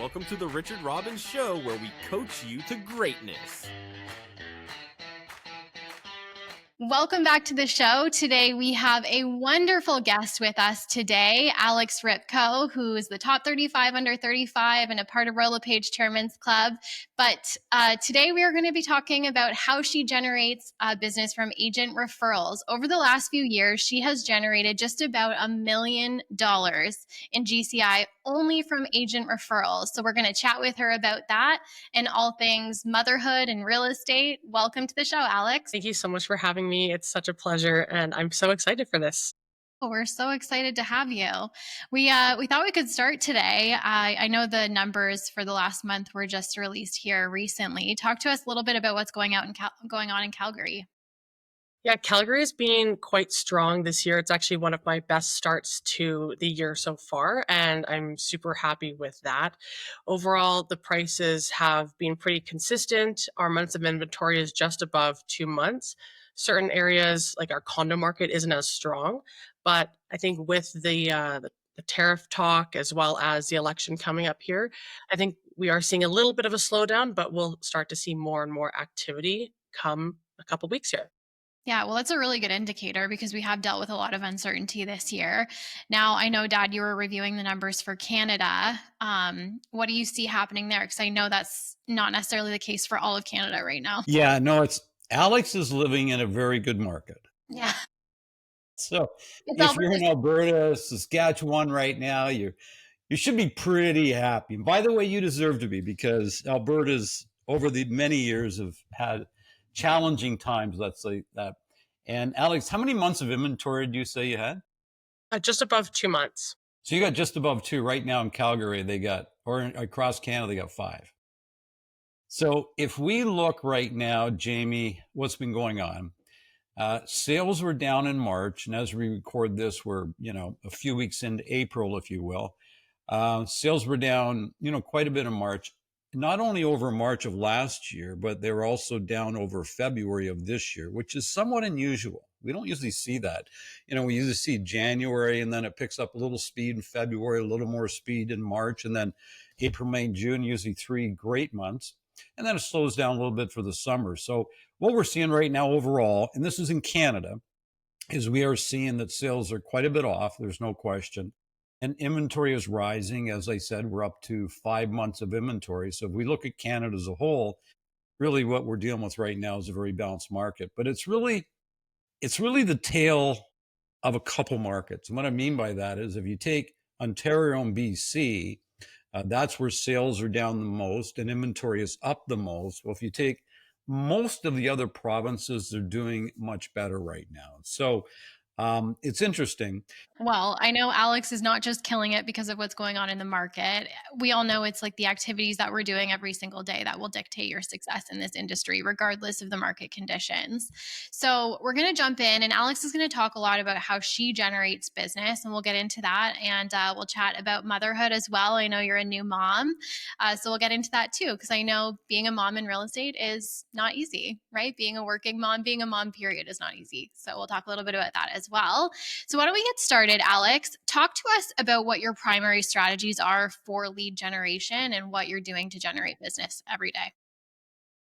Welcome to the Richard Robbins Show, where we coach you to greatness. Welcome back to the show. Today we have a wonderful guest with us today, Alex Hripko, who is the top 35 under 35 and a part of LePage Chairman's Club. But today we are going to be talking about how she generates business from agent referrals. Over the last few years, she has generated just about $1 million in GCI only from agent referrals. So we're going to chat with her about that and all things motherhood and real estate. Welcome to the show, Alex. Thank you so much for having me. It's such a pleasure, and I'm so excited for this. Oh, we're so excited to have you. We thought we could start today. I know the numbers for the last month were just released here recently. Talk to us a little bit about what's going on in Calgary. Yeah, Calgary is being quite strong this year. It's actually one of my best starts to the year so far, and I'm super happy with that. Overall, the prices have been pretty consistent. Our months of inventory is just above 2 months. Certain areas, like our condo market, isn't as strong, but I think with the tariff talk as well as the election coming up here, I think we are seeing a little bit of a slowdown, but we'll start to see more and more activity come a couple weeks here. Yeah, well, that's a really good indicator because we have dealt with a lot of uncertainty this year. Now, I know, Dad, you were reviewing the numbers for Canada. What do you see happening there? Because I know that's not necessarily the case for all of Canada right now. Yeah, no, it's Alex is living in a very good market. Yeah. So It's if you're in Alberta. Alberta, Saskatchewan right now, you should be pretty happy. And by the way, you deserve to be, because Alberta's over the many years have had challenging times, let's say that. And Alex, how many months of inventory do you say you had? Just above 2 months. So you got just above 2 right now in Calgary. They got, or across Canada, they got 5. So if we look right now, Jamie, what's been going on? Sales were down in March, and as we record this, we're a few weeks into April, if you will. Sales were down, quite a bit in March. Not only over March of last year, but they were also down over February of this year, which is somewhat unusual. We don't usually see that. We usually see January, and then it picks up a little speed in February, a little more speed in March, and then April, May, June, usually 3 great months. And then it slows down a little bit for the summer. So what we're seeing right now overall, and this is in Canada, is we are seeing that sales are quite a bit off. There's no question. And inventory is rising. As I said, we're up to 5 months of inventory. So if we look at Canada as a whole, really what we're dealing with right now is a very balanced market. But it's really the tale of a couple markets. And what I mean by that is if you take Ontario and BC, that's where sales are down the most and inventory is up the most. Well, if you take most of the other provinces, they're doing much better right now. So it's interesting. Well, I know Alex is not just killing it because of what's going on in the market. We all know it's like the activities that we're doing every single day that will dictate your success in this industry, regardless of the market conditions. So we're going to jump in, and Alex is going to talk a lot about how she generates business, and we'll get into that. And we'll chat about motherhood as well. I know you're a new mom, so we'll get into that too, because I know being a mom in real estate is not easy, right? Being a working mom, being a mom, period, is not easy. So we'll talk a little bit about that as well. So why don't we get started, Alex? Talk to us about what your primary strategies are for lead generation and what you're doing to generate business every day.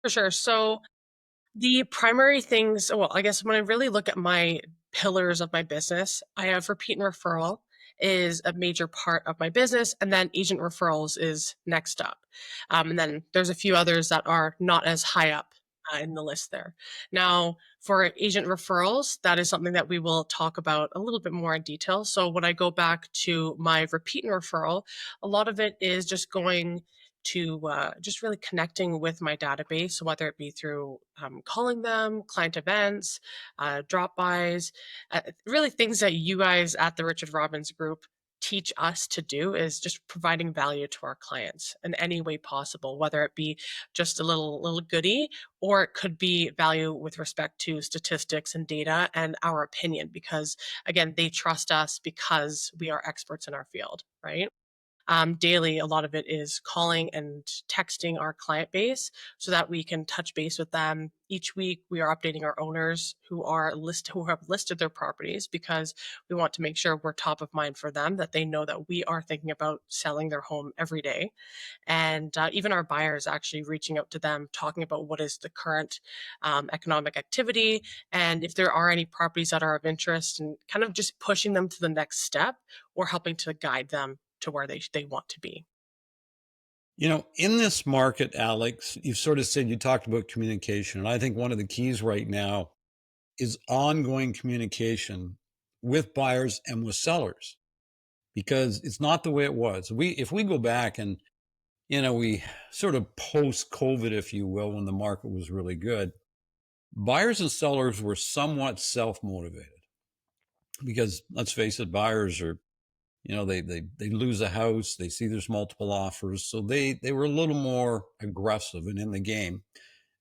For sure. So the primary things, well, I guess when I really look at my pillars of my business, I have repeat and referral is a major part of my business. And then agent referrals is next up. And then there's a few others that are not as high up in the list there. Now, for agent referrals, that is something that we will talk about a little bit more in detail. So when I go back to my repeat and referral, a lot of it is just going to just really connecting with my database, whether it be through calling them, client events, drop-bys, really things that you guys at the Richard Robbins Group teach us to do is just providing value to our clients in any way possible, whether it be just a little goodie, or it could be value with respect to statistics and data and our opinion, because again, they trust us because we are experts in our field, right? daily, a lot of it is calling and texting our client base so that we can touch base with them. Each week, we are updating our owners who have listed their properties, because we want to make sure we're top of mind for them, that they know that we are thinking about selling their home every day. And even our buyers, actually reaching out to them, talking about what is the current economic activity, and if there are any properties that are of interest, and kind of just pushing them to the next step, or helping to guide them to where they want to be. In this market, Alex, you've sort of said, you talked about communication. And I think one of the keys right now is ongoing communication with buyers and with sellers, because it's not the way it was. If we go back and, we sort of post COVID, if you will, when the market was really good, buyers and sellers were somewhat self-motivated, because let's face it, buyers are, they lose a house, they see there's multiple offers. So they were a little more aggressive and in the game.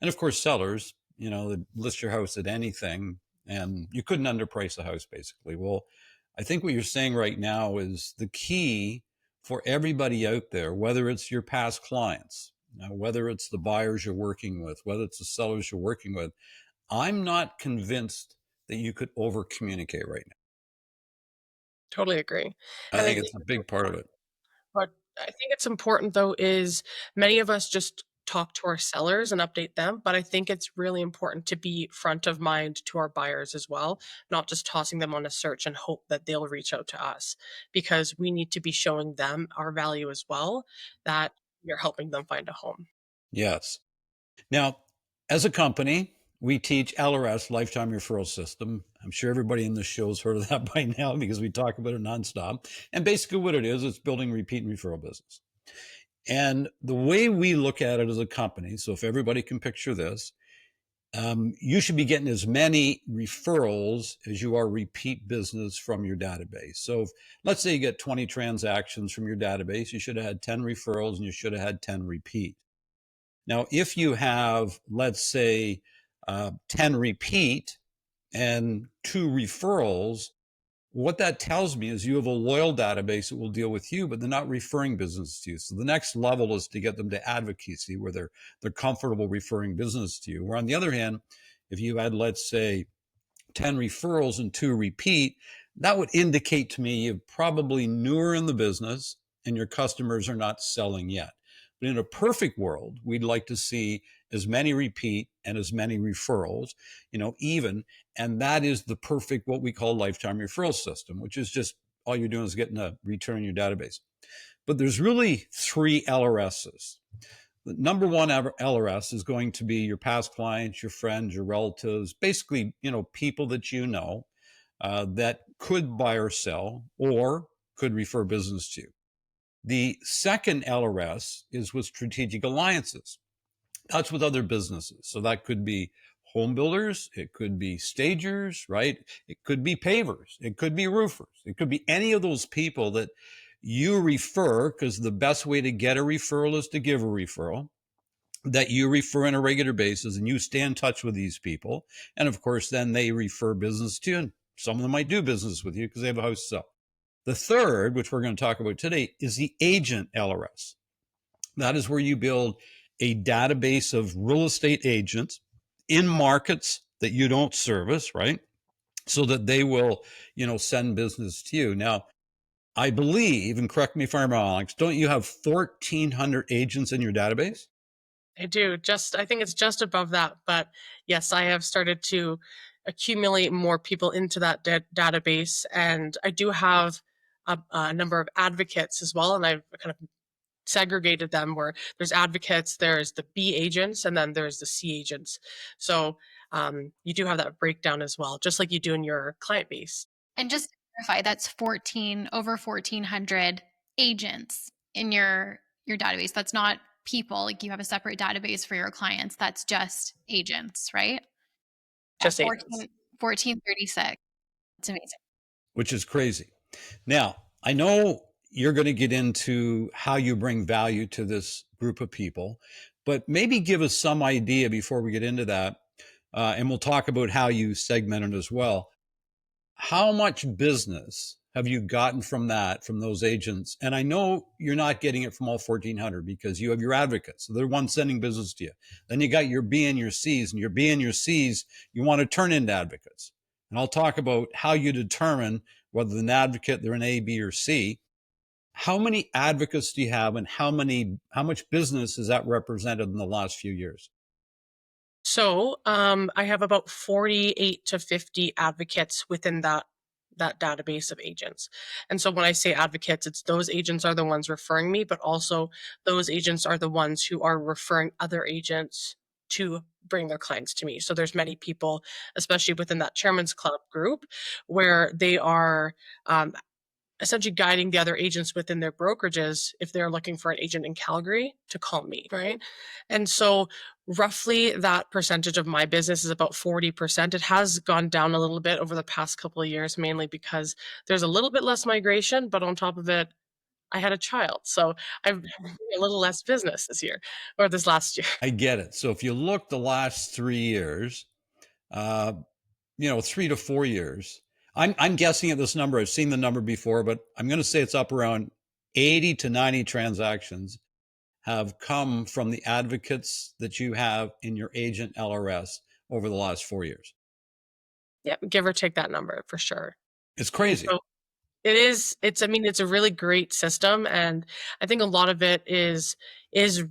And of course, sellers, they list your house at anything, and you couldn't underprice the house, basically. Well, I think what you're saying right now is the key for everybody out there, whether it's your past clients, whether it's the buyers you're working with, whether it's the sellers you're working with. I'm not convinced that you could over communicate right now. Totally agree. I And I think think it's a big part of it. what I think it's important, though, is many of us just talk to our sellers and update them, but I think it's really important to be front of mind to our buyers as well, not just tossing them on a search and hope that they'll reach out to us, because we need to be showing them our value as well, that we're helping them find a home. Yes. Now, as a company, we teach LRS, Lifetime Referral System. I'm sure everybody in this show has heard of that by now, because we talk about it nonstop. And basically what it is, it's building repeat and referral business. And the way we look at it as a company, so if everybody can picture this, you should be getting as many referrals as you are repeat business from your database. So let's say you get 20 transactions from your database, you should have had 10 referrals and you should have had 10 repeat. Now, if you have, let's say, 10 repeat and 2 referrals, what that tells me is you have a loyal database that will deal with you, but they're not referring business to you. So the next level is to get them to advocacy, where they're comfortable referring business to you. Where on the other hand, if you had, let's say, 10 referrals and 2 repeat, that would indicate to me you're probably newer in the business and your customers are not selling yet. But in a perfect world, we'd like to see as many repeat and as many referrals, even. And that is the perfect, what we call lifetime referral system, which is just all you're doing is getting a return in your database. But there's really 3 LRSs. The number one LRS is going to be your past clients, your friends, your relatives, basically, people that that could buy or sell or could refer business to you. The second LRS is with strategic alliances. That's with other businesses. So that could be home builders, it could be stagers, right? It could be pavers, it could be roofers, it could be any of those people that you refer, because the best way to get a referral is to give a referral, that you refer on a regular basis, and you stay in touch with these people. And of course, then they refer business to you, and some of them might do business with you because they have a house to sell. The third, which we're going to talk about today, is the agent LRS. That is where you build a database of real estate agents in markets that you don't service, right? So that they will, send business to you. Now, I believe, and correct me if I'm wrong, Alex, don't you have 1,400 agents in your database? I do. I think it's just above that. But yes, I have started to accumulate more people into that database. And I do have a number of advocates as well. And I've kind of segregated them, where there's advocates, there's the B agents, and then there's the C agents. So you do have that breakdown as well, just like you do in your client base. And just to clarify, that's over 1,400 agents in your database. That's not people. Like, you have a separate database for your clients. That's just agents, right? Just agents. 1436. It's amazing. Which is crazy. Now, I know you're going to get into how you bring value to this group of people, but maybe give us some idea before we get into that. And we'll talk about how you segment it as well. How much business have you gotten from those agents? And I know you're not getting it from all 1,400 because you have your advocates. So they're the ones sending business to you. Then you got your B and your C's, and your B and your C's you want to turn into advocates. And I'll talk about how you determine whether they're an advocate, they're an A, B, or C. How many advocates do you have, and how much business has that represented in the last few years? So I have about 48 to 50 advocates within that database of agents. And so when I say advocates, it's those agents are the ones referring me, but also those agents are the ones who are referring other agents to bring their clients to me. So there's many people, especially within that Chairman's Club group, where they are essentially guiding the other agents within their brokerages if they're looking for an agent in Calgary to call me, right? And so roughly that percentage of my business is about 40%. It has gone down a little bit over the past couple of years, mainly because there's a little bit less migration, but on top of it, I had a child. So I've a little less business this year or this last year. I get it. So if you look the last 3 years, uh, 3 to 4 years, I'm guessing at this number. I've seen the number before, but I'm going to say it's up around 80 to 90 transactions have come from the advocates that you have in your agent LRS over the last 4 years. Yeah, give or take that number for sure. It's crazy. So it is. I mean, it's a really great system, and I think a lot of it is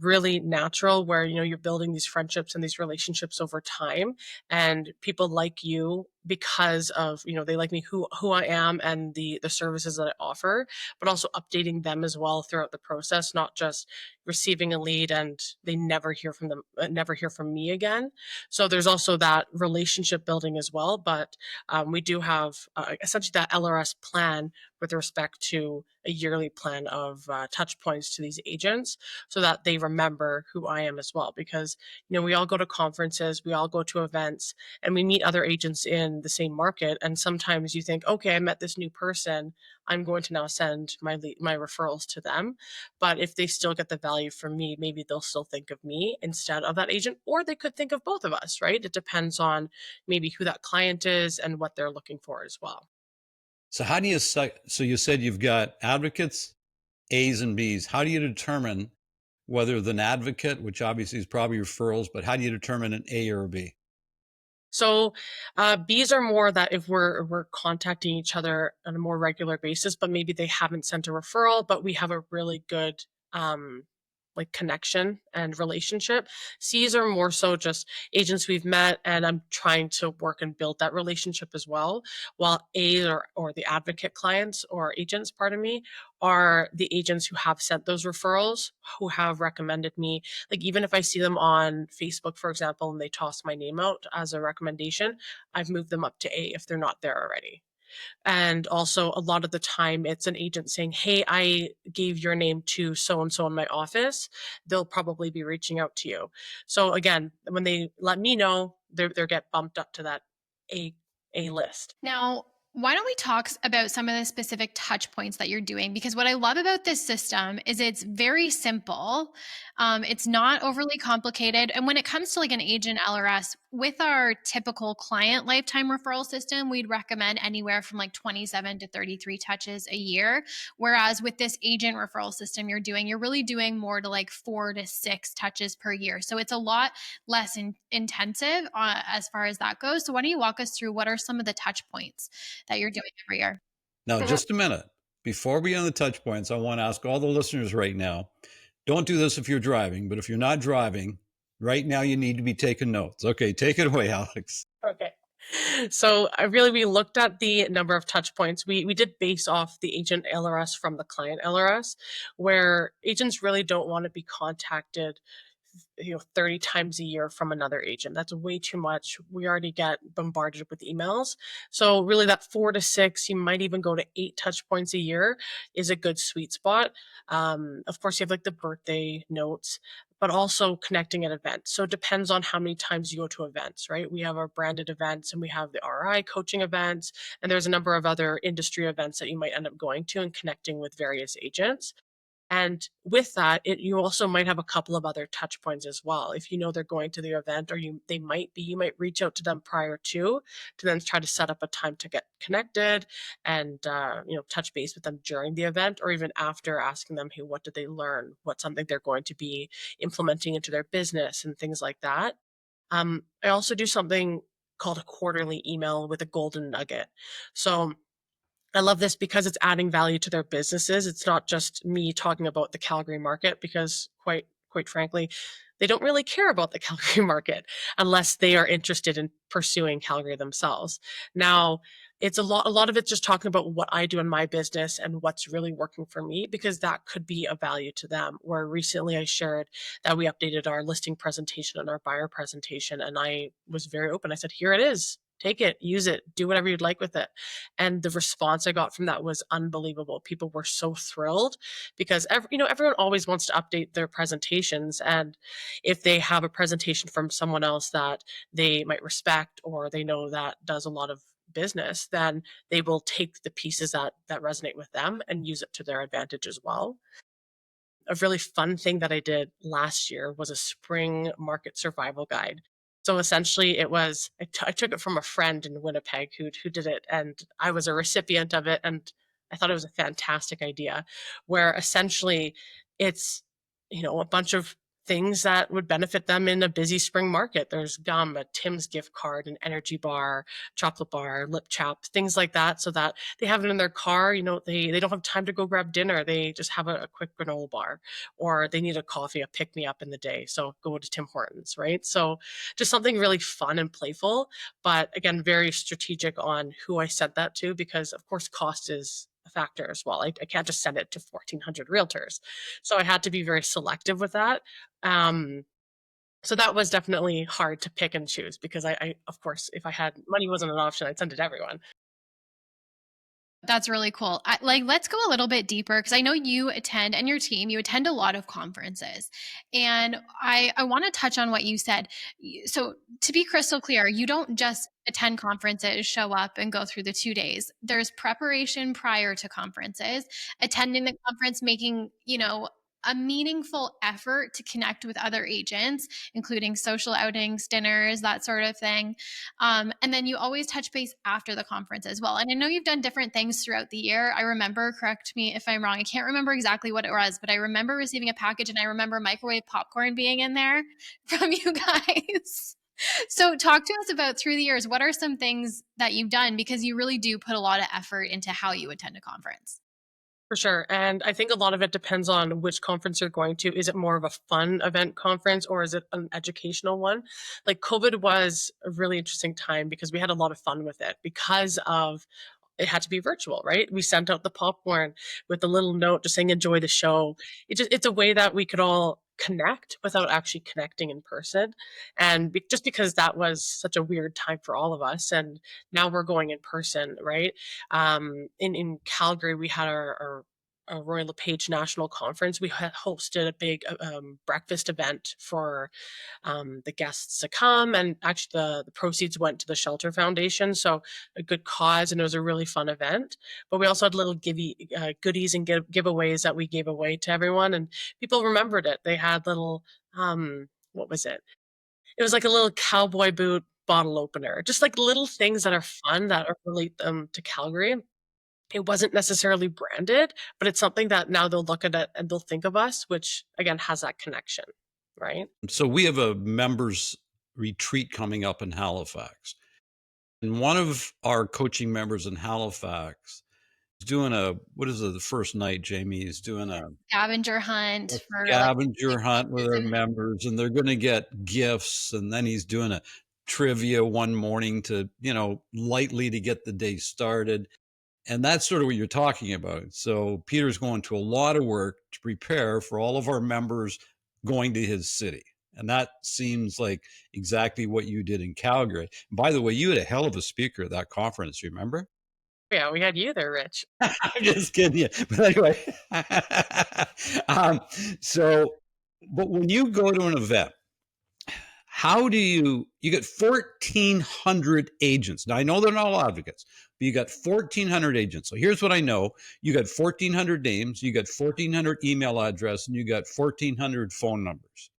really natural. Where you're building these friendships and these relationships over time, and people like you because of they like me who I am and the services that I offer, but also updating them as well throughout the process, not just receiving a lead and they never hear from them, never hear from me again. So there's also that relationship building as well, but we do have essentially that LRS plan with respect to a yearly plan of touch points to these agents so that they remember who I am as well. Because, we all go to conferences, we all go to events, and we meet other agents in the same market. And sometimes you think, okay, I met this new person, I'm going to now send my referrals to them. But if they still get the value from me, maybe they'll still think of me instead of that agent, or they could think of both of us, right? It depends on maybe who that client is and what they're looking for as well. So how do you so you said you've got advocates, A's and B's. How do you determine whether the advocate, which obviously is probably referrals, but how do you determine an A or a B? So B's are more that if we're contacting each other on a more regular basis, but maybe they haven't sent a referral, but we have a really good like connection and relationship. C's are more so just agents we've met and I'm trying to work and build that relationship as well. While A's or the advocate clients or agents, pardon me, are the agents who have sent those referrals, who have recommended me. Like even if I see them on Facebook, for example, and they toss my name out as a recommendation, I've moved them up to A if they're not there already. And also, a lot of the time, it's an agent saying, hey, I gave your name to so and so in my office. They'll probably be reaching out to you. So, again, when they let me know, they get bumped up to that A, A list. Now, why don't we talk about some of the specific touch points that you're doing? Because what I love about this system is it's very simple. It's not overly complicated. And when it comes to like an agent LRS, with our typical client lifetime referral system, we'd recommend anywhere from like 27 to 33 touches a year. Whereas with this agent referral system you're really doing more to like 4 to 6 touches per year. So it's a lot less intensive as far as that goes. So why don't you walk us through what are some of the touch points that you're doing every year? Now, just a minute. Before we get on the touch points, I want to ask all the listeners right now, don't do this if you're driving, but if you're not driving, right now you need to be taking notes. Okay, take it away, Alex. Okay. So we looked at the number of touch points. We did base off the agent LRS from the client LRS, where agents really don't want to be contacted 30 times a year from another agent. That's way too much. We already get bombarded with emails. So really that 4 to 6, you might even go to 8 touch points a year is a good sweet spot. Of course, you have like the birthday notes, but also connecting at events. So it depends on how many times you go to events, right? We have our branded events and we have the RI coaching events, and there's a number of other industry events that you might end up going to and connecting with various agents. And with that, you also might have a couple of other touch points as well. If you know they're going to the event, or you might reach out to them prior to then try to set up a time to get connected and touch base with them during the event, or even after, asking them, hey, what did they learn? What's something they're going to be implementing into their business and things like that. I also do something called a quarterly email with a golden nugget. So I love this because it's adding value to their businesses. It's not just me talking about the Calgary market, because quite frankly, they don't really care about the Calgary market unless they are interested in pursuing Calgary themselves. Now, it's a lot of it's just talking about what I do in my business and what's really working for me, because that could be of value to them. Where recently I shared that we updated our listing presentation and our buyer presentation, and I was very open. I said, here it is. Take it, use it, do whatever you'd like with it. And the response I got from that was unbelievable. People were so thrilled, because everyone always wants to update their presentations. And if they have a presentation from someone else that they might respect, or they know that does a lot of business, then they will take the pieces that resonate with them and use it to their advantage as well. A really fun thing that I did last year was a spring market survival guide. So essentially, I took it from a friend in Winnipeg who did it, and I was a recipient of it, and I thought it was a fantastic idea. Where essentially, it's a bunch of things that would benefit them in a busy spring market. There's gum, a Tim's gift card, an energy bar, chocolate bar, lip chap, things like that, so that they have it in their car. They don't have time to go grab dinner. They just have a quick granola bar, or they need a coffee, a pick me up in the day. So go to Tim Hortons, right? So just something really fun and playful, but again, very strategic on who I sent that to, because of course cost is a factor as well. I can't just send it to 1,400 realtors. So I had to be very selective with that. Um, so that was definitely hard to pick and choose, because of course, if I had money wasn't an option, I'd send it to everyone. That's really cool. Let's go a little bit deeper, because I know you attend, and your team, you attend a lot of conferences. And I want to touch on what you said. So, to be crystal clear, you don't just attend conferences, show up, and go through the 2 days. There's preparation prior to conferences, attending the conference, making, a meaningful effort to connect with other agents, including social outings, dinners, that sort of thing. And then you always touch base after the conference as well. And I know you've done different things throughout the year. I remember, correct me if I'm wrong, I can't remember exactly what it was, but I remember receiving a package, and I remember microwave popcorn being in there from you guys. So talk to us about, through the years, what are some things that you've done? Because you really do put a lot of effort into how you attend a conference. For sure. And I think a lot of it depends on which conference you're going to. Is it more of a fun event conference, or is it an educational one? Like, COVID was a really interesting time because we had a lot of fun with it, because of it had to be virtual, right? We sent out the popcorn with a little note just saying enjoy the show. It's a way that we could all connect without actually connecting in person. And just because that was such a weird time for all of us, and now we're going in person, right? In Calgary, we had our Royal LePage National Conference. We had hosted a big breakfast event for the guests to come, and actually the proceeds went to the Shelter Foundation, so a good cause, and it was a really fun event. But we also had little goodies and giveaways that we gave away to everyone, and people remembered it. They had little what was it? It was like a little cowboy boot bottle opener, just like little things that are fun that are relate them to Calgary. It wasn't necessarily branded, but it's something that now they'll look at it and they'll think of us, which again has that connection, right? So we have a members retreat coming up in Halifax. And one of our coaching members in Halifax is doing what is it, the first night, Jamie is doing a Scavenger hunt for scavenger hunt with our and members, and they're going to get gifts. And then he's doing a trivia one morning to, lightly to get the day started. And that's sort of what you're talking about. So Peter's going to a lot of work to prepare for all of our members going to his city. And that seems like exactly what you did in Calgary. By the way, you had a hell of a speaker at that conference, remember? Yeah, we had you there, Rich. I'm just kidding you. But anyway, um, so, but when you go to an event, How do you get 1,400 agents? Now, I know they're not all advocates, but you got 1,400 agents. So here's what I know. You got 1,400 names, you got 1,400 email addresses, and you got 1,400 phone numbers.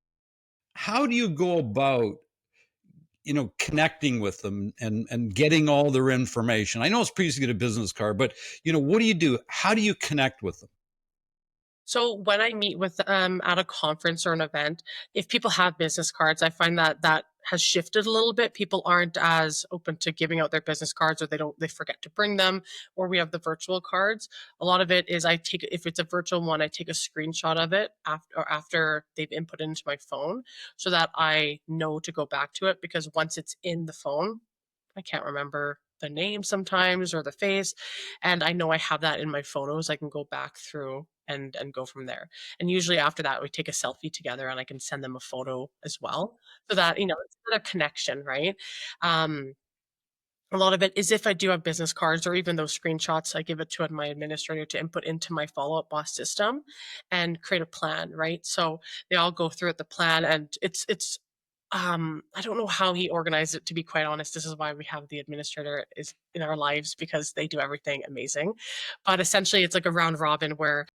How do you go about, connecting with them and getting all their information? I know it's pretty easy to get a business card, but, what do you do? How do you connect with them? So when I meet with at a conference or an event, if people have business cards, I find that that has shifted a little bit. People aren't as open to giving out their business cards, or they forget to bring them, or we have the virtual cards. A lot of it is if it's a virtual one, I take a screenshot of it after they've input into my phone, so that I know to go back to it, because once it's in the phone, I can't remember the name sometimes or the face. And I know I have that in my photos. I can go back through and go from there. And usually after that, we take a selfie together and I can send them a photo as well. So that, it's a connection, right? Um, a lot of it is, if I do have business cards or even those screenshots, I give it to my administrator to input into my follow-up boss system and create a plan, right? So they all go through it, the plan, and it's I don't know how he organized it, to be quite honest. This is why we have the administrator is in our lives, because they do everything amazing. But essentially it's like a round robin where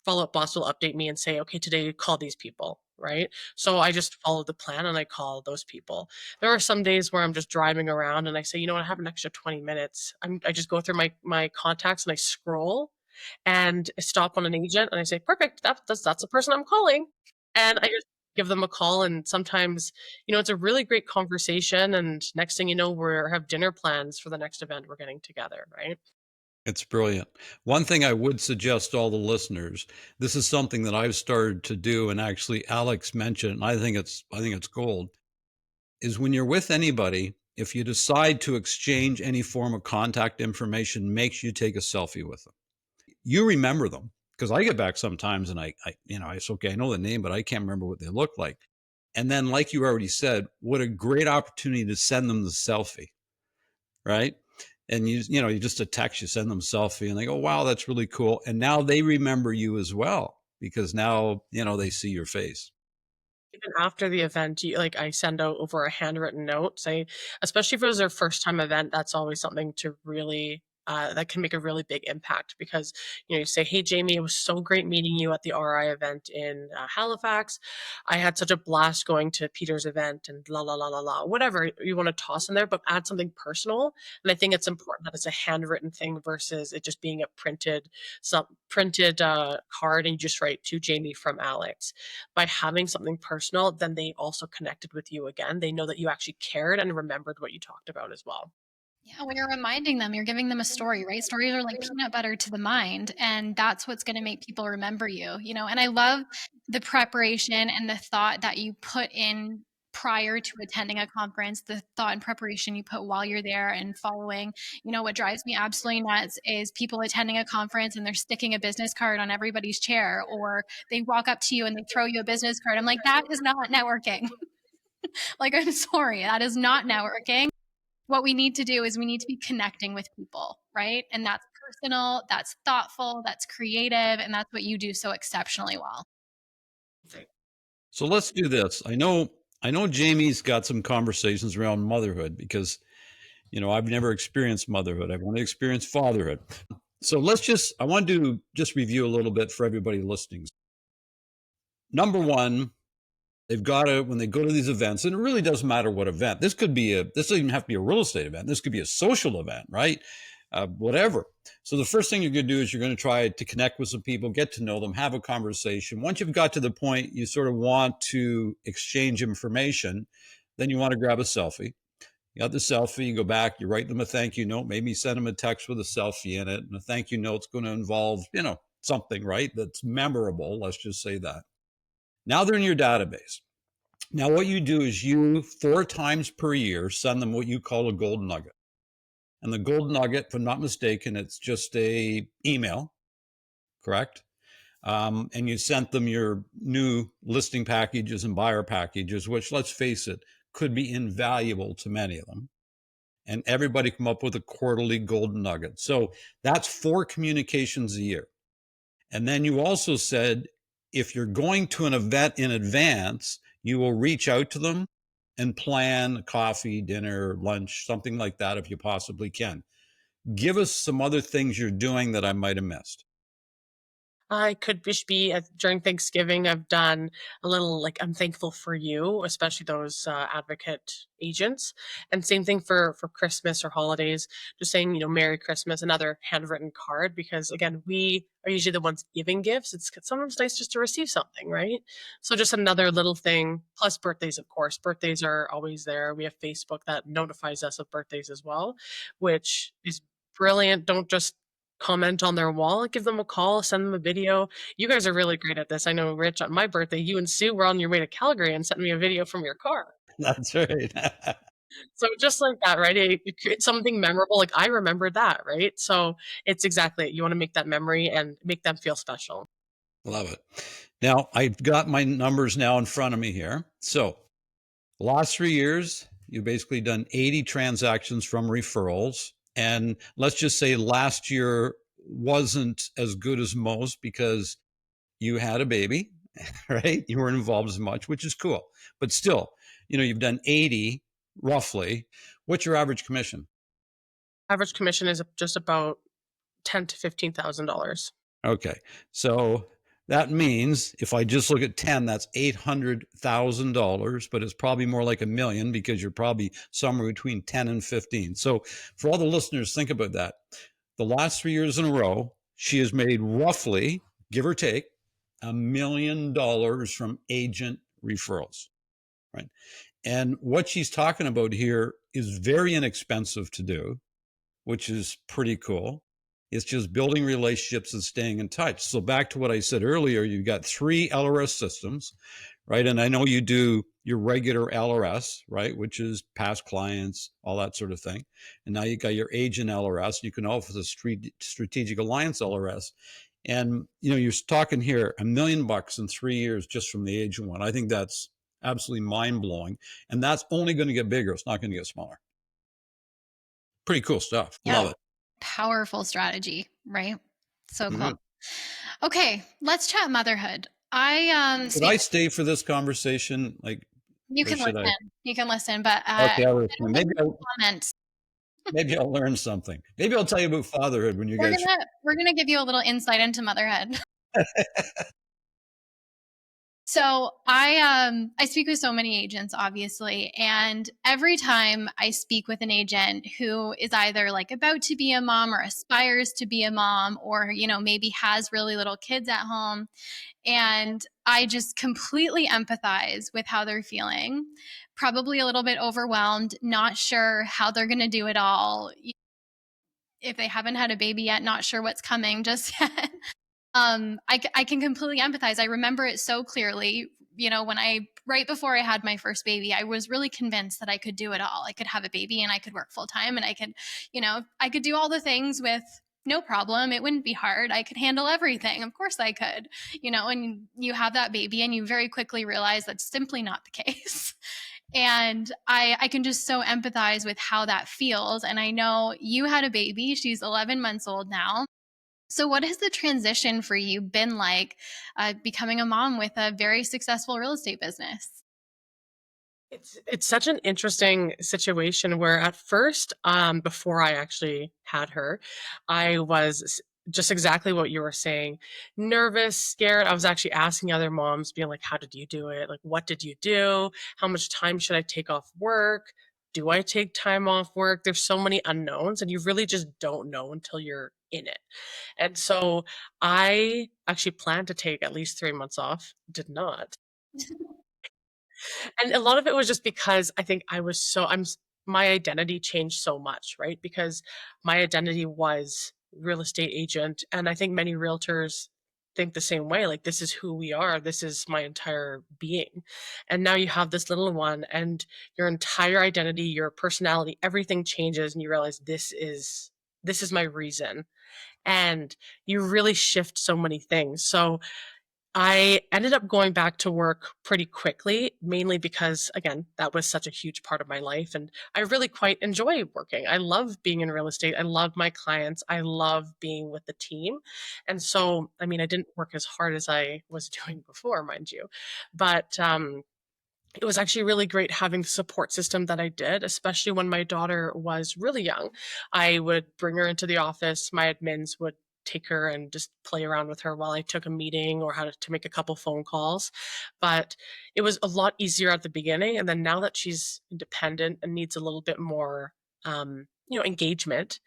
follow-up boss will update me and say, okay, today call these people, right? So I just follow the plan and I call those people. There are some days where I'm just driving around and I say, you know what, I have an extra 20 minutes. I just go through my contacts and I scroll and stop on an agent and I say, perfect, that's the person I'm calling. And I just give them a call, and sometimes, it's a really great conversation, and next thing you know, we have dinner plans for the next event we're getting together, right? It's brilliant. One thing I would suggest to all the listeners, this is something that I've started to do, and actually Alex mentioned, and I think it's gold, is when you're with anybody, if you decide to exchange any form of contact information, make sure you take a selfie with them. You remember them, because I get back sometimes and it's okay, I know the name, but I can't remember what they look like. And then, like you already said, what a great opportunity to send them the selfie, right? And you just a text, you send them a selfie and they go, wow, that's really cool. And now they remember you as well, because now, they see your face. Even after the event, I send out over a handwritten note, say, especially if it was their first time event, that's always something to really that can make a really big impact, because you say, hey Jamie, it was so great meeting you at the RI event in Halifax. I had such a blast going to Peter's event, and la la la la la, whatever you want to toss in there, but add something personal. And I think it's important that it's a handwritten thing versus it just being a printed card, and you just write, to Jamie from Alex. By having something personal, then they also connected with you again. They know that you actually cared and remembered what you talked about as well. Yeah, well, you're reminding them, you're giving them a story, right? Stories are like peanut butter to the mind, and that's what's going to make people remember you. And I love the preparation and the thought that you put in prior to attending a conference, the thought and preparation you put while you're there and following. What drives me absolutely nuts is people attending a conference and they're sticking a business card on everybody's chair, or they walk up to you and they throw you a business card. I'm like, that is not networking. Like, I'm sorry, that is not networking. What we need to do is we need to be connecting with people, right? And that's personal, that's thoughtful, that's creative, and that's what you do so exceptionally well. So let's do this. I know Jamie's got some conversations around motherhood, because, I've never experienced motherhood. I've only experienced fatherhood. So I want to just review a little bit for everybody listening. Number one, they've got to, when they go to these events, and it really doesn't matter what event. This doesn't even have to be a real estate event. This could be a social event, right? Whatever. So the first thing you're going to do is you're going to try to connect with some people, get to know them, have a conversation. Once you've got to the point you sort of want to exchange information, then you want to grab a selfie. You got the selfie, you go back, you write them a thank you note, maybe send them a text with a selfie in it. And a thank you note's going to involve, something, right, that's memorable. Let's just say that. Now they're in your database. Now what you do is you 4 times per year send them what you call a gold nugget. And the gold nugget, if I'm not mistaken, it's just a email, correct? And you sent them your new listing packages and buyer packages, which, let's face it, could be invaluable to many of them. And everybody come up with a quarterly golden nugget. So that's 4 communications a year. And then you also said, if you're going to an event in advance, you will reach out to them and plan coffee, dinner, lunch, something like that if you possibly can. Give us some other things you're doing that I might have missed. I could just be during Thanksgiving. I've done a little like I'm thankful for you, especially those advocate agents, and same thing for Christmas or holidays. Just saying, Merry Christmas, another handwritten card, because again, we are usually the ones giving gifts. It's sometimes nice just to receive something, right? So just another little thing. Plus birthdays, of course. Birthdays are always there. We have Facebook that notifies us of birthdays as well, which is brilliant. Don't just comment on their wall, give them a call, send them a video. You guys are really great at this. I know, Rich, on my birthday, you and Sue were on your way to Calgary and sent me a video from your car. That's right. So just like that, right? It creates something memorable. Like I remember that, right? So it's exactly it. You want to make that memory and make them feel special. Love it. Now, I've got my numbers now in front of me here. So, the last 3 years, you've basically done 80 transactions from referrals. And let's just say last year wasn't as good as most because you had a baby, right? You weren't involved as much, which is cool. But still, you've done 80 roughly. What's your average commission? Average commission is just about $10,000 to $15,000. Okay. So that means if I just look at 10, that's $800,000, but it's probably more like $1 million because you're probably somewhere between 10 and 15. So for all the listeners, think about that. The last 3 years in a row, she has made roughly, give or take, $1 million from agent referrals, right? And what she's talking about here is very inexpensive to do, which is pretty cool. It's just building relationships and staying in touch. So back to what I said earlier, you've got 3 LRS systems, right? And I know you do your regular LRS, right? Which is past clients, all that sort of thing. And now you got your agent LRS, and you can offer the strategic alliance LRS. And, you're talking here $1 million in 3 years just from the agent one. I think that's absolutely mind blowing. And that's only going to get bigger. It's not going to get smaller. Pretty cool stuff. Yeah. Love it. Powerful strategy, right? So cool. Mm-hmm. Okay, let's chat motherhood. Should I stay for this conversation? You can listen. You can listen, but okay, comments. Maybe I'll learn something. Maybe I'll tell you about fatherhood when you guys. We're gonna give you a little insight into motherhood. So I speak with so many agents, obviously, and every time I speak with an agent who is either like about to be a mom or aspires to be a mom, or maybe has really little kids at home, and I just completely empathize with how they're feeling, probably a little bit overwhelmed, not sure how they're going to do it all. If they haven't had a baby yet, not sure what's coming just yet. I can completely empathize. I remember it so clearly. When right before I had my first baby, I was really convinced that I could do it all. I could have a baby and I could work full time and I could do all the things with no problem. It wouldn't be hard. I could handle everything. Of course I could, and you have that baby and you very quickly realize that's simply not the case. And I can just so empathize with how that feels. And I know you had a baby. She's 11 months old now. So what has the transition for you been like, becoming a mom with a very successful real estate business? It's such an interesting situation where at first, before I actually had her, I was just exactly what you were saying, nervous, scared. I was actually asking other moms, being like, how did you do it? Like, what did you do? How much time should I take off work? Do I take time off work? There's so many unknowns, and you really just don't know until you're in it. And so I actually planned to take at least 3 months off, did not. And a lot of it was just because I think my identity changed so much, right? Because my identity was real estate agent. And I think many realtors think the same way. Like, this is who we are. This is my entire being. And now you have this little one and your entire identity, your personality, everything changes. And you realize this is my reason. And you really shift so many things. So I ended up going back to work pretty quickly, mainly because, again, that was such a huge part of my life. And I really quite enjoy working. I love being in real estate. I love my clients. I love being with the team. And so, I didn't work as hard as I was doing before, mind you. But It was actually really great having the support system that I did, especially when my daughter was really young. I would bring her into the office. My admins would take her and just play around with her while I took a meeting or had to make a couple phone calls. But it was a lot easier at the beginning. And then now that she's independent and needs a little bit more, engagement,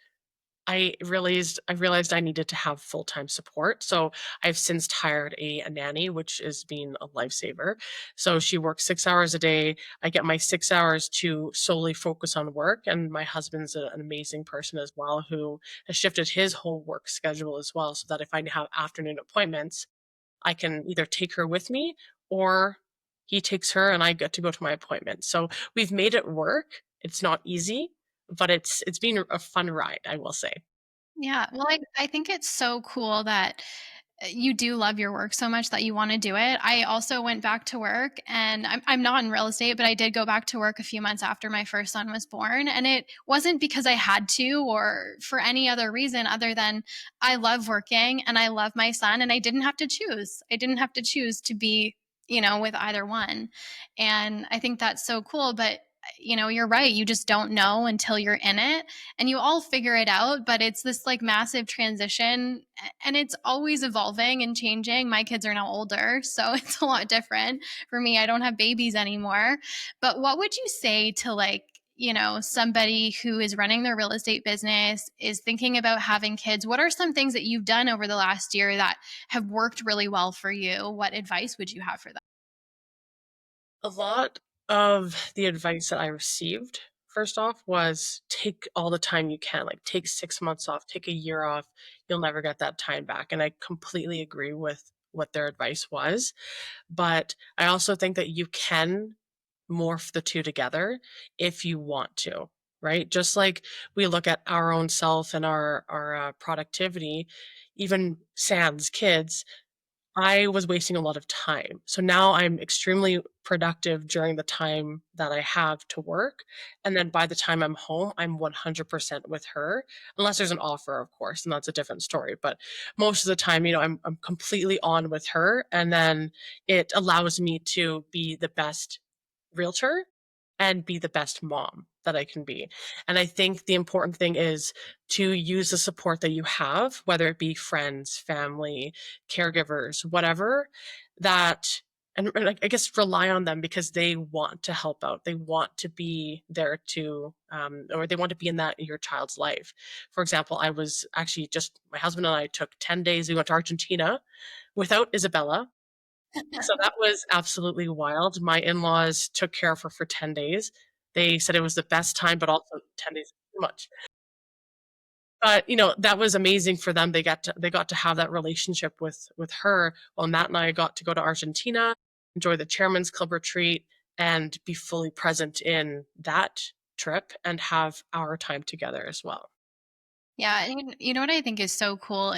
I realized I needed to have full-time support, so I've since hired a nanny, which has been a lifesaver. So she works 6 hours a day. I get my 6 hours to solely focus on work, and my husband's an amazing person as well who has shifted his whole work schedule as well, so that if I have afternoon appointments, I can either take her with me or he takes her and I get to go to my appointment. So we've made it work. It's not easy, but it's been a fun ride, I will say. Yeah. Well, I think it's so cool that you do love your work so much that you want to do it. I also went back to work, and I'm not in real estate, but I did go back to work a few months after my first son was born. And it wasn't because I had to or for any other reason other than I love working and I love my son, and I didn't have to choose. I didn't have to choose to be, with either one. And I think that's so cool. But you're right. You just don't know until you're in it, and you all figure it out, but it's this like massive transition, and it's always evolving and changing. My kids are now older, so it's a lot different for me. I don't have babies anymore. But what would you say to like, somebody who is running their real estate business, is thinking about having kids? What are some things that you've done over the last year that have worked really well for you? What advice would you have for them? A lot of the advice that I received, first off, was take all the time you can. Like, take 6 months off, take a year off. You'll never get that time back. And I completely agree with what their advice was. But I also think that you can morph the two together if you want to, right? Just like we look at our own self and our productivity, even sans kids, I was wasting a lot of time. So now I'm extremely productive during the time that I have to work. And then by the time I'm home, I'm 100% with her, unless there's an offer, of course, and that's a different story. But most of the time, I'm completely on with her. And then it allows me to be the best realtor and be the best mom that I can be. And I think the important thing is to use the support that you have, whether it be friends, family, caregivers, whatever, that and I guess rely on them because they want to help out. They want to be there to, or they want to be in your child's life. For example, I was actually just my husband and I took 10 days. We went to Argentina without Isabella, so that was absolutely wild. My in-laws took care of her for 10 days. They said it was the best time, but also 10 days is too much. But, that was amazing for them. They got to have that relationship with her, while Matt and I got to go to Argentina, enjoy the Chairman's Club retreat, and be fully present in that trip and have our time together as well. Yeah, and you know what I think is so cool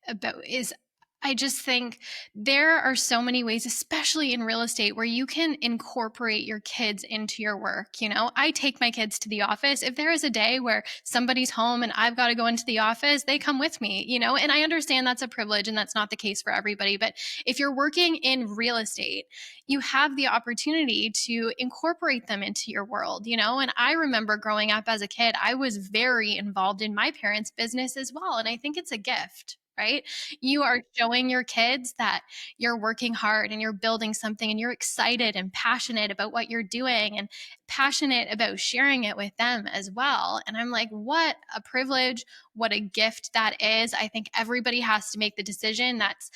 about is I just think there are so many ways, especially in real estate, where you can incorporate your kids into your work. I take my kids to the office. If there is a day where somebody's home and I've got to go into the office, they come with me, and I understand that's a privilege and that's not the case for everybody. But if you're working in real estate, you have the opportunity to incorporate them into your world, and I remember growing up as a kid, I was very involved in my parents' business as well. And I think it's a gift, right? You are showing your kids that you're working hard and you're building something and you're excited and passionate about what you're doing and passionate about sharing it with them as well. And I'm like, what a privilege, what a gift that is. I think everybody has to make the decision that's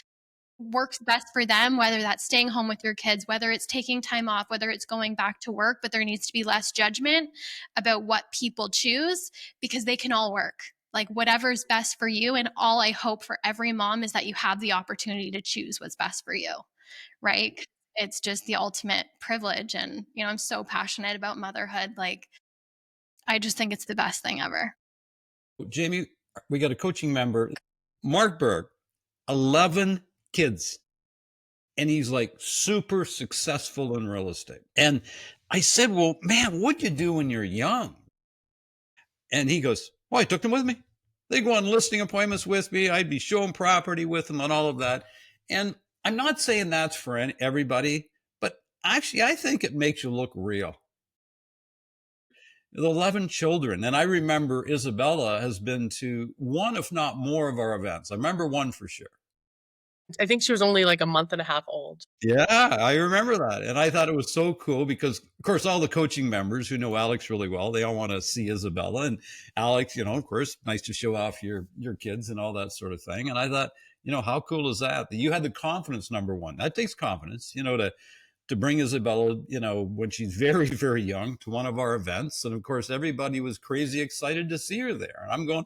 works best for them, whether that's staying home with your kids, whether it's taking time off, whether it's going back to work, but there needs to be less judgment about what people choose because they can all work. Like whatever's best for you. And all I hope for every mom is that you have the opportunity to choose what's best for you, right? It's just the ultimate privilege. And, I'm so passionate about motherhood. Like, I just think it's the best thing ever. Jamie, we got a coaching member, Mark Berg, 11 kids. And he's like super successful in real estate. And I said, well, man, what'd you do when you're young? And he goes, well, I took them with me. They go on listing appointments with me. I'd be showing property with them and all of that. And I'm not saying that's for everybody, but Actually, I think it makes you look real. The 11 children. And I remember Isabella has been to one, if not more, of our events. I remember one for sure. I think she was only like a month and a half old. Yeah, I remember that. And I thought it was so cool because, of course, all the coaching members who know Alex really well, they all want to see Isabella. And Alex, of course, nice to show off your kids and all that sort of thing. And I thought, how cool is that? That you had the confidence, number one. That takes confidence, to bring Isabella, when she's very, very young to one of our events. And of course, everybody was crazy excited to see her there. And I'm going,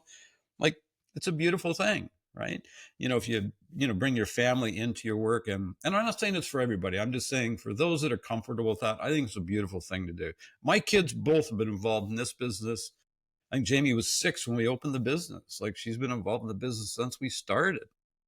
like, it's a beautiful thing, right? If you, bring your family into your work, and I'm not saying it's for everybody. I'm just saying for those that are comfortable with that, I think it's a beautiful thing to do. My kids both have been involved in this business. I think Jamie was 6 when we opened the business. Like, she's been involved in the business since we started.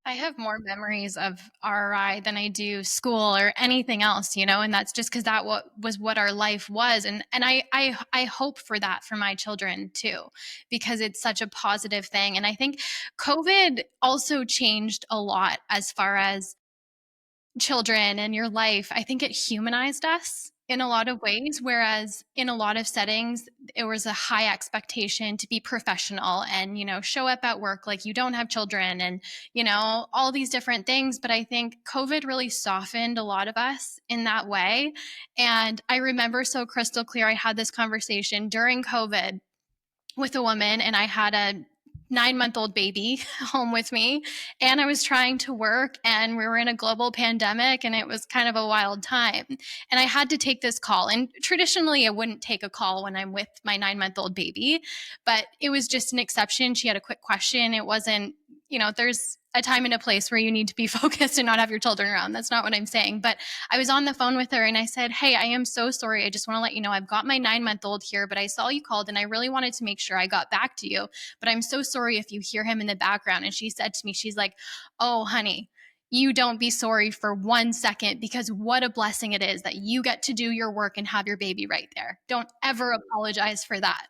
I have more memories of RI than I do school or anything else, and that's just because that was what our life was. And I hope for that for my children too, because it's such a positive thing. And I think COVID also changed a lot as far as children and your life. I think it humanized us in a lot of ways, whereas in a lot of settings, it was a high expectation to be professional and, show up at work like you don't have children and, all these different things. But I think COVID really softened a lot of us in that way. And I remember so crystal clear, I had this conversation during COVID with a woman, and I had a 9-month-old baby home with me, and I was trying to work, and we were in a global pandemic, and it was kind of a wild time. And I had to take this call. And traditionally, I wouldn't take a call when I'm with my 9-month-old baby, but it was just an exception. She had a quick question. It wasn't, there's a time and a place where you need to be focused and not have your children around. That's not what I'm saying. But I was on the phone with her and I said, "Hey, I am so sorry. I just want to let you know I've got my 9-month-old here, but I saw you called and I really wanted to make sure I got back to you. But I'm so sorry if you hear him in the background." And she said to me, she's like, "Oh, honey, you don't be sorry for 1 second, because what a blessing it is that you get to do your work and have your baby right there. Don't ever apologize for that."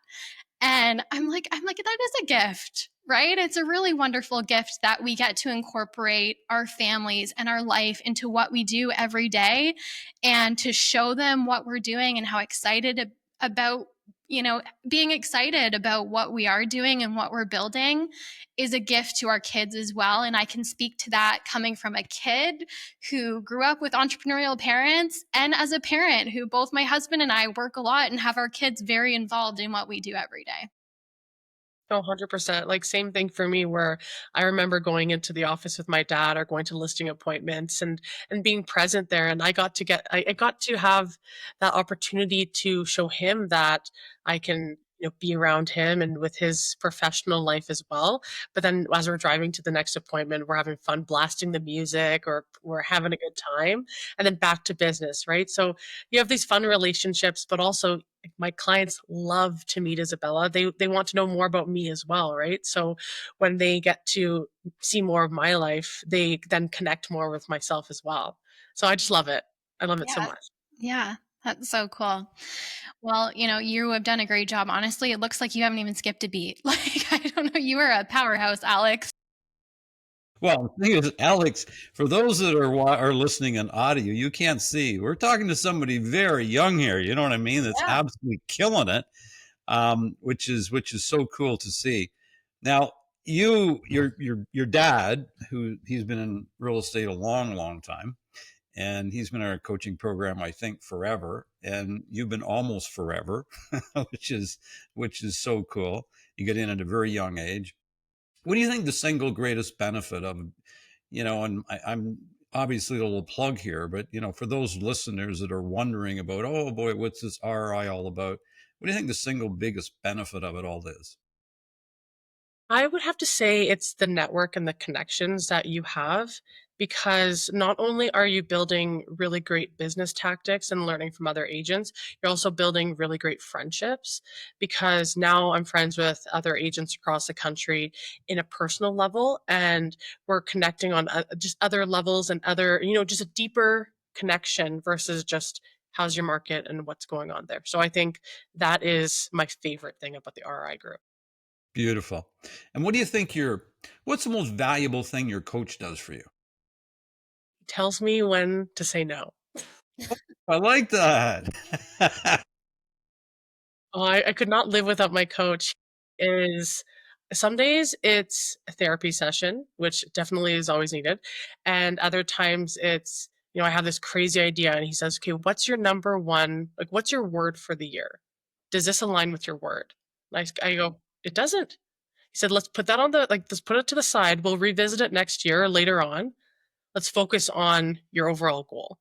And I'm like, that is a gift, right? It's a really wonderful gift that we get to incorporate our families and our life into what we do every day, and to show them what we're doing and how excited about, being excited about what we are doing and what we're building is a gift to our kids as well. And I can speak to that coming from a kid who grew up with entrepreneurial parents, and as a parent who both my husband and I work a lot and have our kids very involved in what we do every day. Oh, 100%. Like, same thing for me, where I remember going into the office with my dad or going to listing appointments and being present there. And I got to have that opportunity to show him that I can, be around him and with his professional life as well. But then as we're driving to the next appointment, we're having fun blasting the music, or we're having a good time, and then back to business, right? So you have these fun relationships, but also my clients love to meet Isabella. They want to know more about me as well, right? So when they get to see more of my life, they then connect more with myself as well. So I just love it. I love it so Yeah. much. Yeah. That's so cool. Well, you have done a great job. Honestly, it looks like you haven't even skipped a beat. Like, I don't know. You are a powerhouse, Alex. Well, the thing is, Alex, for those that are listening in audio, you can't see. We're talking to somebody very young here. You know what I mean? That's Yeah. absolutely killing it, which is so cool to see. Now, your dad, who he's been in real estate a long, long time, and he's been in our coaching program, I think, forever, and you've been almost forever, which is so cool. You get in at a very young age. What do you think the single greatest benefit of, and I'm obviously a little plug here, but, for those listeners that are wondering about, oh boy, what's this RI all about? What do you think the single biggest benefit of it all is? I would have to say it's the network and the connections that you have, because not only are you building really great business tactics and learning from other agents, you're also building really great friendships, because now I'm friends with other agents across the country in a personal level, and we're connecting on just other levels and other, just a deeper connection versus just how's your market and what's going on there. So I think that is my favorite thing about the RI group. Beautiful. And what do you think what's the most valuable thing your coach does for you? Tells me when to say no. I like that. Oh, I could not live without my coach. Is some days it's a therapy session, which definitely is always needed, and other times it's, I have this crazy idea, and he says, "Okay, what's your number one? Like, what's your word for the year? Does this align with your word?" I go, "It doesn't." He said, "Let's put that on the let's put it to the side. We'll revisit it next year or later on. Let's focus on your overall goal."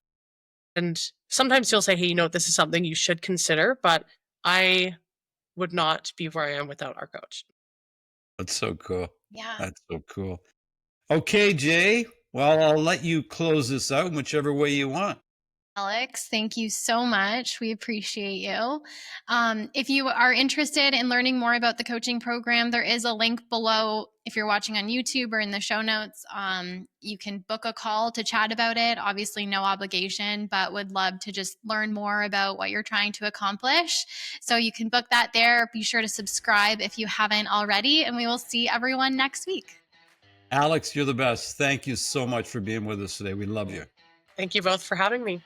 And sometimes he'll say, "Hey, this is something you should consider," but I would not be where I am without our coach. That's so cool. Yeah. That's so cool. Okay, Jay. Well, I'll let you close this out in whichever way you want. Alex, thank you so much. We appreciate you. If you are interested in learning more about the coaching program, there is a link below. If you're watching on YouTube or in the show notes, you can book a call to chat about it. Obviously, no obligation, but would love to just learn more about what you're trying to accomplish. So you can book that there. Be sure to subscribe if you haven't already, and we will see everyone next week. Alex, you're the best. Thank you so much for being with us today. We love you. Thank you both for having me.